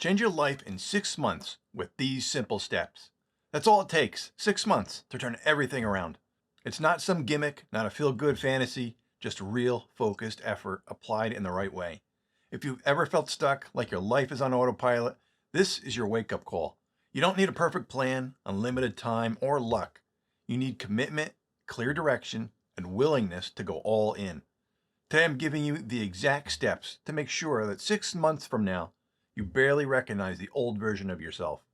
Change your life in 6 months with these simple steps. That's all it takes, 6 months, to turn everything around. It's not some gimmick, not a feel-good fantasy, just real focused effort applied in the right way. If you've ever felt stuck, like your life is on autopilot, this is your wake-up call. You don't need a perfect plan, unlimited time, or luck. You need commitment, clear direction, and willingness to go all in. Today I'm giving you the exact steps to make sure that 6 months from now, you barely recognize the old version of yourself.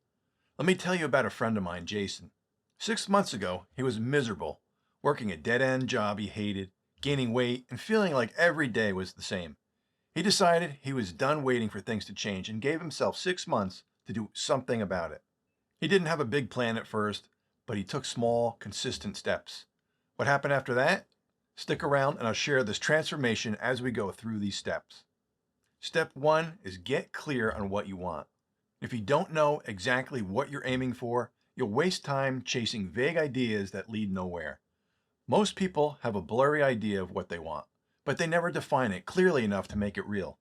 Let me tell you about a friend of mine, Jason. 6 months ago, he was miserable, working a dead-end job he hated, gaining weight, and feeling like every day was the same. He decided he was done waiting for things to change and gave himself 6 months to do something about it. He didn't have a big plan at first, but he took small, consistent steps. What happened after that? Stick around and I'll share this transformation as we go through these steps. Step 1 is get clear on what you want. If you don't know exactly what you're aiming for, you'll waste time chasing vague ideas that lead nowhere. Most people have a blurry idea of what they want, but they never define it clearly enough to make it real.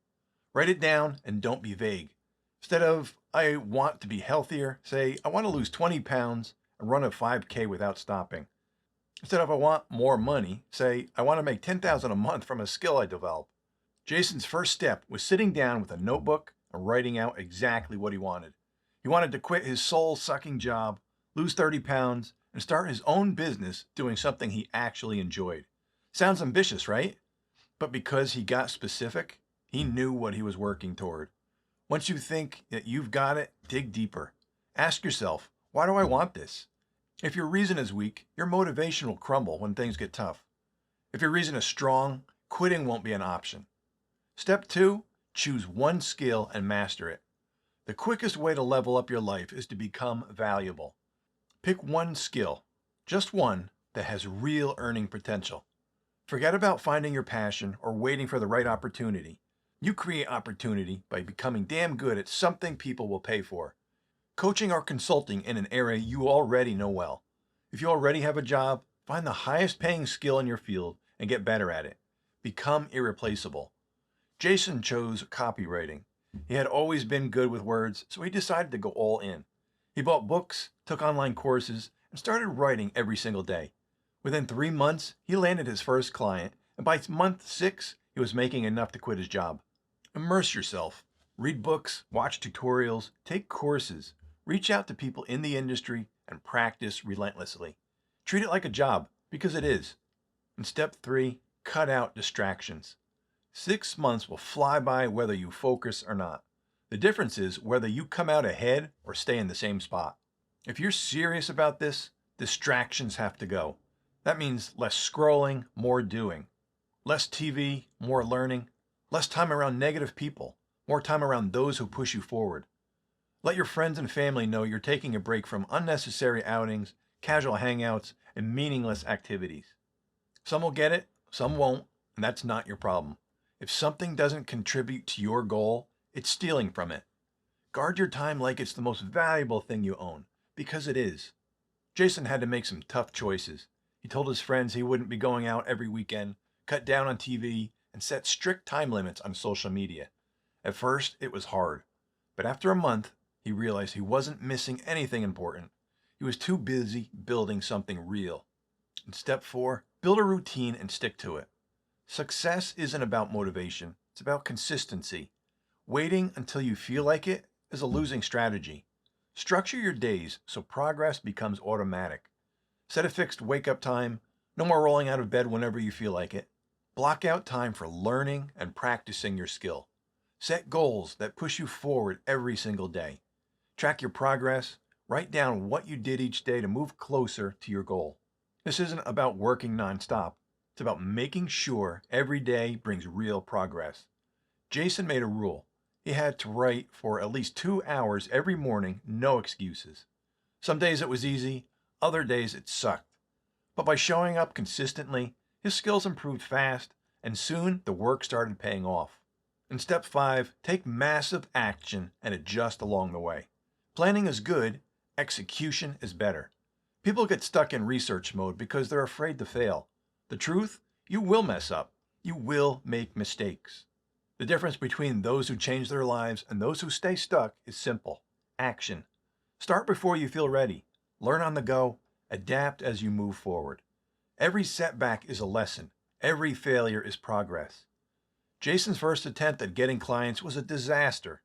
Write it down and don't be vague. Instead of, I want to be healthier, say, I want to lose 20 pounds and run a 5K without stopping. Instead of, I want more money, say, I want to make $10,000 a month from a skill I developed. Jason's first step was sitting down with a notebook and writing out exactly what he wanted. He wanted to quit his soul-sucking job, lose 30 pounds, and start his own business doing something he actually enjoyed. Sounds ambitious, right? But because he got specific, he knew what he was working toward. Once you think that you've got it, dig deeper. Ask yourself, why do I want this? If your reason is weak, your motivation will crumble when things get tough. If your reason is strong, quitting won't be an option. Step 2, choose one skill and master it. The quickest way to level up your life is to become valuable. Pick one skill, just one, that has real earning potential. Forget about finding your passion or waiting for the right opportunity. You create opportunity by becoming damn good at something people will pay for. Coaching or consulting in an area you already know well. If you already have a job, find the highest paying skill in your field and get better at it. Become irreplaceable. Jason chose copywriting. He had always been good with words, so he decided to go all in. He bought books, took online courses, and started writing every single day. Within 3 months, he landed his first client, and by month 6, he was making enough to quit his job. Immerse yourself. Read books, watch tutorials, take courses, reach out to people in the industry, and practice relentlessly. Treat it like a job, because it is. And step 3, cut out distractions. 6 months will fly by whether you focus or not. The difference is whether you come out ahead or stay in the same spot. If you're serious about this, distractions have to go. That means less scrolling, more doing. Less TV, more learning. Less time around negative people, more time around those who push you forward. Let your friends and family know you're taking a break from unnecessary outings, casual hangouts, and meaningless activities. Some will get it, some won't, and that's not your problem. If something doesn't contribute to your goal, it's stealing from it. Guard your time like it's the most valuable thing you own, because it is. Jason had to make some tough choices. He told his friends he wouldn't be going out every weekend, cut down on TV, and set strict time limits on social media. At first, it was hard, but after a month, he realized he wasn't missing anything important. He was too busy building something real. And step 4, build a routine and stick to it. Success isn't about motivation, it's about consistency. Waiting until you feel like it is a losing strategy. Structure your days so progress becomes automatic. Set a fixed wake-up time, no more rolling out of bed whenever you feel like it. Block out time for learning and practicing your skill. Set goals that push you forward every single day. Track your progress, write down what you did each day to move closer to your goal. This isn't about working nonstop. It's about making sure every day brings real progress. Jason made a rule. He had to write for at least 2 hours every morning, no excuses. Some days it was easy, other days it sucked. But by showing up consistently, his skills improved fast, and soon the work started paying off. In step 5, take massive action and adjust along the way. Planning is good, execution is better. People get stuck in research mode because they're afraid to fail. The truth? You will mess up. You will make mistakes. The difference between those who change their lives and those who stay stuck is simple. Action. Start before you feel ready. Learn on the go. Adapt as you move forward. Every setback is a lesson. Every failure is progress. Jason's first attempt at getting clients was a disaster.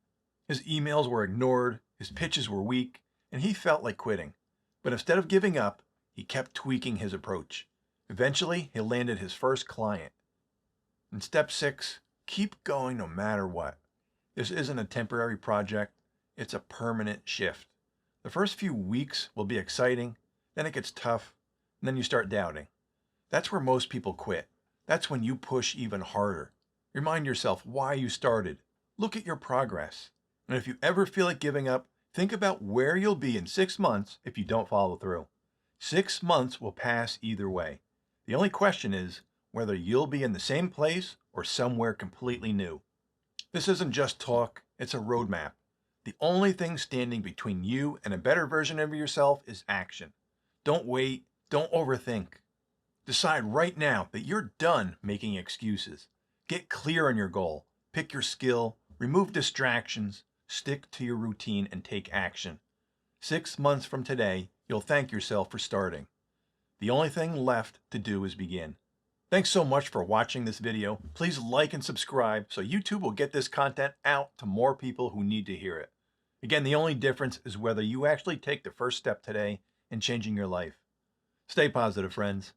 His emails were ignored, his pitches were weak, and he felt like quitting. But instead of giving up, he kept tweaking his approach. Eventually, he landed his first client. In step 6, keep going no matter what. This isn't a temporary project, it's a permanent shift. The first few weeks will be exciting, then it gets tough, and then you start doubting. That's where most people quit. That's when you push even harder. Remind yourself why you started. Look at your progress. And if you ever feel like giving up, think about where you'll be in 6 months if you don't follow through. 6 months will pass either way. The only question is whether you'll be in the same place or somewhere completely new. This isn't just talk, it's a roadmap. The only thing standing between you and a better version of yourself is action. Don't wait, don't overthink. Decide right now that you're done making excuses. Get clear on your goal, pick your skill, remove distractions, stick to your routine, and take action. 6 months from today, you'll thank yourself for starting. The only thing left to do is begin. Thanks so much for watching this video. Please like and subscribe so YouTube will get this content out to more people who need to hear it. Again, the only difference is whether you actually take the first step today in changing your life. Stay positive, friends.